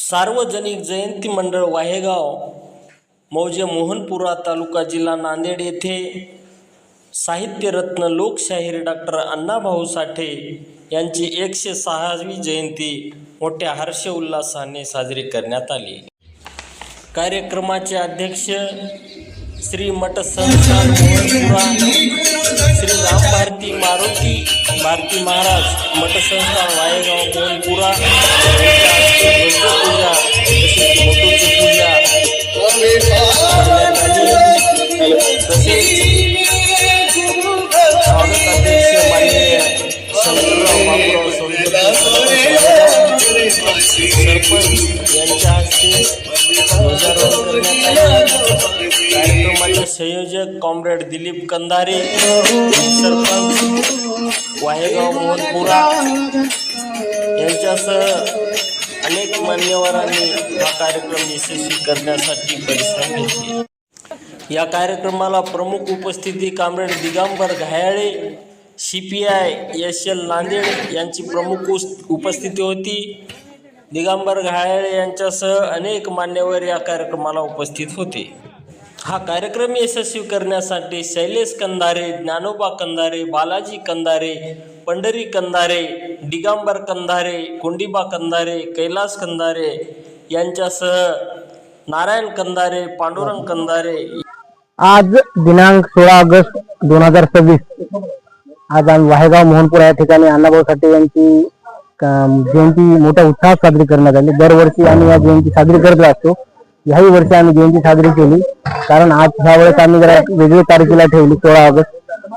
सार्वजनिक जयंती मंडळ वाहेगाव मौजे मोहनपुरा तालुका जिल्हा नांदेड येथे साहित्यरत्न लोकशाहीर डॉक्टर अण्णाभाऊ साठे यांची 106वी जयंती मोठ्या हर्षोल्लासाने साजरी करण्यात आली। कार्यक्रमाचे अध्यक्ष श्री मठ संस्थान मोहनपुरा श्री राम भारती मारुती भारती महाराज मठ संस्थान वाहेगाव मोहनपुरा पूजा तसेच मोठूची पूजा तसेच स्वागत अध्यक्ष माननीय शंकरराव बाबूराव सरपंच यांच्या हस्ते ध्वजारोहण करण्यात आले। कार्यक्रमाचे संयोजक कॉम्रेड दिलीप कंधारे सरपंच वाहेगाव मोहनपुरा यांच्यासह अनेक मान्यवरांनी हा कार्यक्रम यशस्वी करण्यासाठी परिश्रम घेतले। या कार्यक्रमाला प्रमुख उपस्थिती comrade Digambar Ghayale CPI SL Nanded यांची प्रमुख उपस्थिती होती। दिगंबर घायाळे यांच्यासह अनेक मान्यवर या कार्यक्रमाला उपस्थित होते। हा कार्यक्रम यशस्वी करण्यासाठी शैलेश कंधारे, ज्ञानोबा कंधारे, बालाजी कंधारे, पंढरी कंधारे, दिगंबर कंधारे, कोंडीबा कंधारे, कैलास कंधारे यांच्यासह नारायण कंधारे, पांडुरंग कंधारे। आज दिनांक 16 ऑगस्ट 2026 आज आम्ही वाहेगाव मोहनपुरा या ठिकाणी अण्णाभाऊ साठे यांची जयंती मोठ्या उत्साहात साजरी करण्यात आली। दरवर्षी आम्ही या जयंती साजरी करत असतो। याही वर्षी आम्ही जयंती साजरी केली, कारण आज ह्या वेळेस आम्ही जरा वेगळी तारखेला ठेवली 16 ऑगस्ट।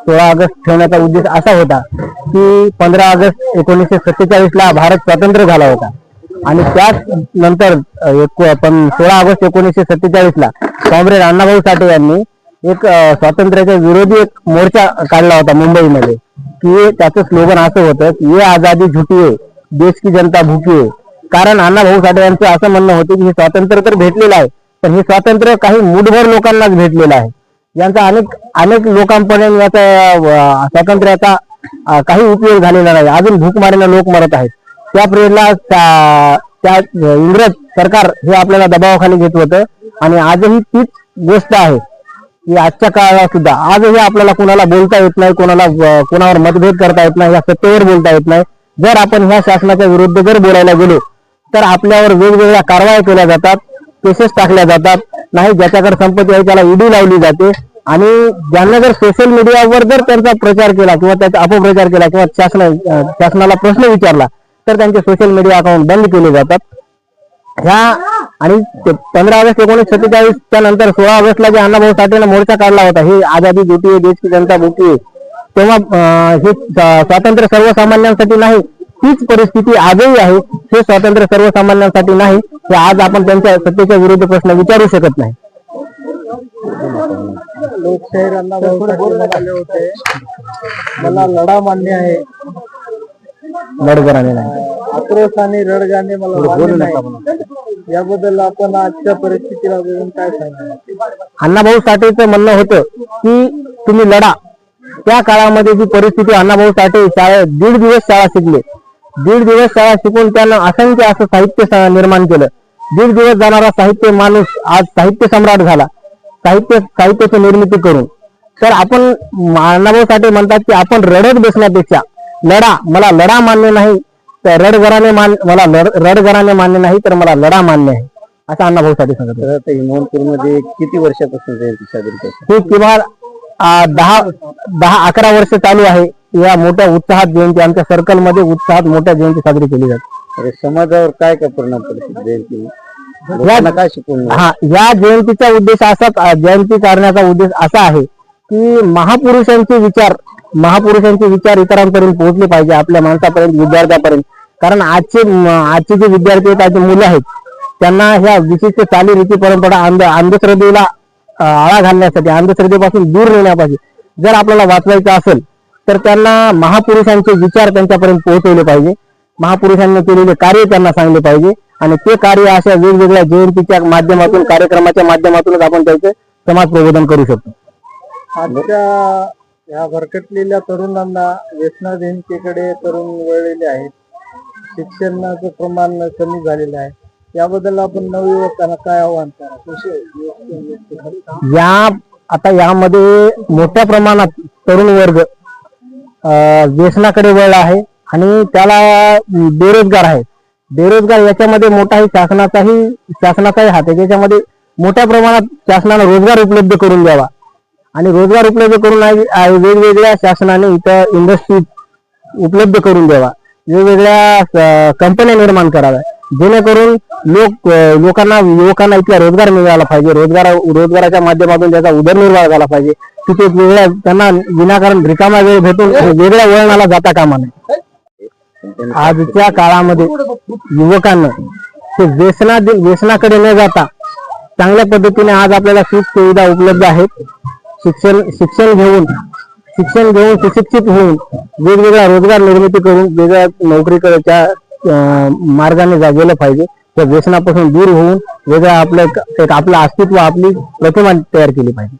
16 ऑगस्ट ठेवण्याचा उद्देश असा होता की 15 ऑगस्ट 1947 ला भारत स्वतंत्र झाला होता आणि त्याच नंतर 16 ऑगस्ट 1947 ला कॉम्रेड अण्णाभाऊ साठे यांनी एक स्वातंत्र्याच्या विरोधी एक मोर्चा काढला होता मुंबईमध्ये, की त्याचं स्लोगन असं होतं की ये आजादी झुटी है, देश की जनता भूकी है। कारण अण्णाभाऊ साठे यांचं असं म्हणणं होतं की हे स्वातंत्र्य तर भेटलेलं आहे, पण हे स्वातंत्र्य काही मूठभर लोकांनाच भेटलेलं आहे। यांचा अनेक लोकांपर्यंत याचा स्वातंत्र्याचा काही उपयोग झालेला नाही। अजून भूकमारीने लोक मरत आहेत। त्या पिरियडला त्या इंग्रज सरकार हे आपल्याला दबावाखाली घेत होतं आणि आजही तीच गोष्ट आहे की आजच्या काळात सुद्धा आजही आपल्याला कोणाला बोलता येत नाही, कोणावर मतभेद करता येत नाही, या सत्तेवर बोलता येत नाही। जर आपण ह्या शासनाच्या विरुद्ध जर बोलायला गेलो तर आपल्यावर वेगवेगळ्या कारवाया केल्या जातात, केसेस टाकल्या जातात। नाही ज्याच्याकडे संपत्ती आहे त्याला ईडी लावली जाते आणि ज्यांना जर सोशल मीडियावर जर त्यांचा प्रचार केला किंवा त्याचा अपप्रचार केला किंवा शासनाला प्रश्न विचारला तर त्यांचे सोशल मीडिया अकाउंट बंद केले जातात। ह्या आणि 15 ऑगस्ट 1947 च्या नंतर 16 ऑगस्टला जे अण्णाभाऊ साठेने मोर्चा काढला होता, हे आजादी झुटी है, देश की जनता भूकी है, तेव्हा हे स्वातंत्र्य सर्वसामान्यांसाठी नाही, तीच परिस्थिती आजही आहे। हे स्वातंत्र्य सर्वसामान्यांसाठी नाही, हे आज आपण त्यांच्या सत्तेच्या विरुद्ध प्रश्न विचारू शकत नाही। लोकशाहीर अण्णाभाऊ साठे म्हणाले होते, मला लढा मान्य आहे, लढगाणे नाही, आक्रोश आणि रडगाणे मला मान्य नाही। याबद्दल आपण आजच्या परिस्थितीला बघून काय सांगणार? अण्णाभाऊ साठेचं म्हणणं होतं की तुम्ही लढा। त्या काळामध्ये जी परिस्थिती, अण्णाभाऊ साठे 1.5 दिवस शाळा शिकले, 1.5 दिवस शाळा शिकून त्यांना असंख्य असं साहित्य निर्माण केलं। 1.5 दिवस जाणारा साहित्य माणूस आज साहित्य सम्राट झाला, साहित्याची निर्मिती करून। तर आपण अण्णाभाऊ साठे म्हणतात की आपण रडत बसण्यापेक्षा लढा, मला लढा मान्य नाही तर रडगराने मान्य नाही तर मला लढा मान्य आहे, असं अण्णाभाऊ साठे सांगत होते। मोहनपूरमध्ये किती वर्षापासून जयंती साजरी करतात? हे किमान 10-11 वर्ष चालू आहे। या मोठ्या उत्साहात जयंती आमच्या सर्कलमध्ये उत्साहात मोठ्या जयंती साजरी केली जाते। समाजावर काय काय परिणाम पडतो जयंती काय शिकवून? या जयंतीचा उद्देश असा, जयंती करण्याचा उद्देश असा आहे की महापुरुषांचे विचार इतरांपर्यंत पोहोचले पाहिजे, आपल्या माणसापर्यंत, विद्यार्थ्यापर्यंत। कारण आजचे जे विद्यार्थी आहेत, आजचे मुलं आहेत, त्यांना ह्या विशिष्ट चालीरीती परंपरा अंधश्रद्धेला आळा घालण्यासाठी, अंधश्रद्धेपासून दूर नेण्यापासून जर आपल्याला वाचवायचं असेल तर त्यांना महापुरुषांचे विचार त्यांच्यापर्यंत पोहोचवले पाहिजे, महापुरुषांनी केलेले कार्य त्यांना सांगले पाहिजे आणि ते कार्य अशा वेगवेगळ्या जयंतीच्या माध्यमातून, कार्यक्रमाच्या माध्यमातूनच आपण त्याचे समाज प्रबोधन करू शकतो। आजच्या या भरकटलेल्या तरुणांना व्यसनाधीनतेकडे तरुण वळलेले आहेत। शिक्षणाचं प्रमाण कमी झालेलं आहे। याबद्दल आपण नवयुवकांना काय आव्हान करा? आता यामध्ये मोठ्या प्रमाणात तरुण वर्ग व्यसनाकडे वळला आहे आणि त्याला बेरोजगार आहे. बेरोजगार याच्यामध्ये मोठाही शासनाचाही हात आहे. त्याच्यामध्ये मोठ्या प्रमाणात शासनाने रोजगार उपलब्ध करून द्यावा आणि रोजगार उपलब्ध करून वेगवेगळ्या शासनाने इथं इंडस्ट्री उपलब्ध करून द्यावा, वेगवेगळ्या कंपन्या निर्माण कराव्या, जेणेकरून युवकांना इथला रोजगार मिळाला पाहिजे. रोजगाराच्या माध्यमातून त्याचा उदरनिर्वाह झाला पाहिजे. तिथे वेगळ्या त्यांना विनाकारण रिकामा वेळ भेटून वेगळ्या वळणाला जाता कामा नये. आजच्या काळामध्ये युवकांना ते व्यसनाकडे न जाता चांगल्या पद्धतीने आज आपल्याला सुख सुविधा उपलब्ध आहेत. शिक्षण घेऊन सुशिक्षित होऊन वेगवेगळ्या रोजगार निर्मिती करून वेगळ्या नोकरीकडच्या मार्गाने गेलं पाहिजे. त्या व्यसनापासून दूर होऊन वेगळं आपलं अस्तित्व, आपली प्रतिमा तयार केली पाहिजे.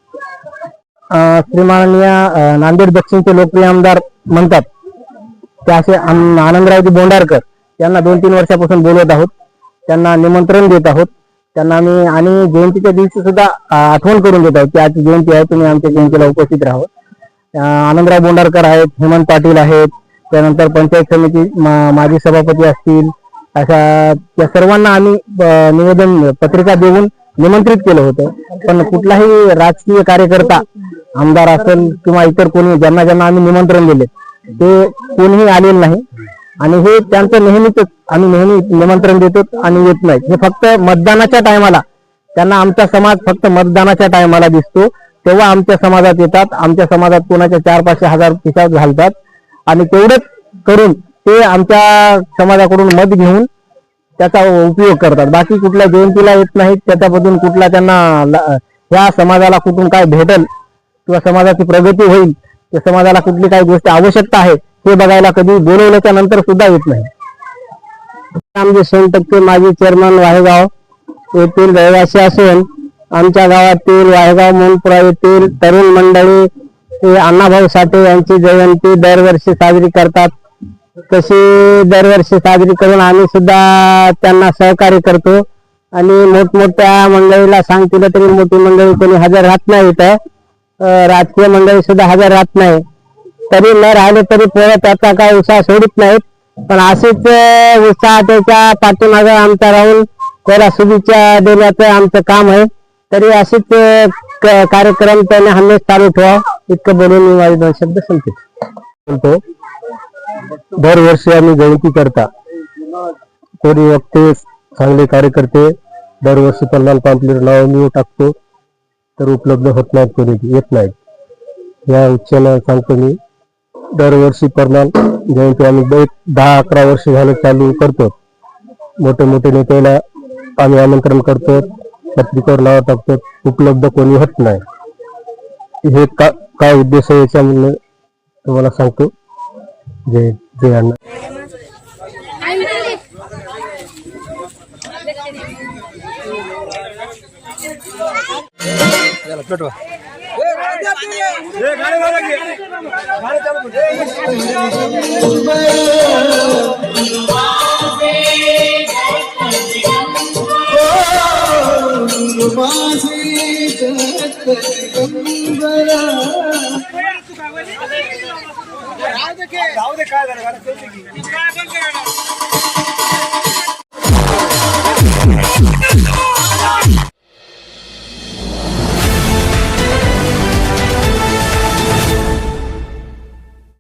श्रीमाननीय नांदेड दक्षिणचे लोकप्रिय आमदार म्हणतात ते असे आनंदरावजी बोंडारकर यांना 2-3 वर्षापासून बोलवत आहोत. त्यांना निमंत्रण देत आहोत. त्यांना आम्ही आणि जयंतीच्या दिवशी सुद्धा आठवण करून देत आहोत की आजची जयंती आहे, तुम्ही आमच्या जयंतीला उपस्थित राहावं. आनंदराव बोंडारकर आहेत, हेमंत पाटील आहेत, त्यानंतर पंचायत समिती माजी सभापती असतील, अशा त्या सर्वांना आम्ही निवेदन पत्रिका देऊन निमंत्रित केलं होतं. पण कुठलाही राजकीय कार्यकर्ता, आमदार असेल किंवा इतर कोणी ज्यांना आम्ही निमंत्रण दिले ते कोणीही आलेलं नाही आणि हे त्यांचं नेहमीच आम्ही नेहमी निमंत्रण देतो आणि येत नाही. हे फक्त मतदानाच्या टायमाला त्यांना आमचा समाज फक्त मतदानाच्या टायमाला दिसतो, तेव्हा आमच्या समाजात येतात. आमच्या समाजात कोणाच्या 400-500 हजार खिशात घालतात आणि तेवढंच करून ते आमच्या समाजाकडून मत घेऊन त्याचा उपयोग करतात. बाकी कुठल्या जयंतीला येत नाहीत. त्याच्यापासून कुठला त्यांना या समाजाला कुठून काय भेटेल किंवा समाजाची प्रगती होईल, त्या समाजाला कुठली काही गोष्ट आवश्यकता आहे हे बघायला कधी बोलवल्याच्या नंतर सुद्धा येत नाही. आमचे 100% माजी चेअरमन वाहेगाव येथील रहिवासी असून आमच्या गावातील वाहेगाव मोहनपुरा येथील तरुण मंडळी हे अण्णाभाऊ साठे यांची जयंती दरवर्षी साजरी करतात. तशी दरवर्षी साजरी करून आम्ही सुद्धा त्यांना सहकार्य करतो आणि मोठमोठ्या मंडळीला सांगतील तरी मोठी मंडळी कोणी हजर राहत नाही. इथं राजकीय मंडळी सुद्धा हजर राहत नाही. तरी न राहिले तरी पोरं त्याचा काही उत्साह सोडित नाहीत. पण असेच उत्साह त्याच्या पाठीमागे आमचा राहून त्याला शुभेच्छा देण्याचं आमचं काम आहे. तरी असेच कार्यक्रम त्याने हमेश चालू ठेवा इतकं बोलून मी माझे 2 शब्द संपतो. दरवर्षी आम्ही जयंती करता कोणी वक्ते चांगले कार्यकर्ते दरवर्षी पन्नास पॅम्पलेट नाव मी टाकतो तर उपलब्ध होत नाहीत, कोणी येत नाहीत. या इच्छेनं सांगतो मी दरवर्षी पन्नास जयंती आम्ही 10-11 वर्ष झालं चालू करतो. मोठे मोठे नेत्याला आम्ही आमंत्रण करतो, पत्रिकेवर नाव टाकतो, उपलब्ध कोणी होत नाही. हे काय उद्देश आहे याच्यामुळे तुम्हाला सांगतो. जय जय अण्णा. जाऊ दे काय झालं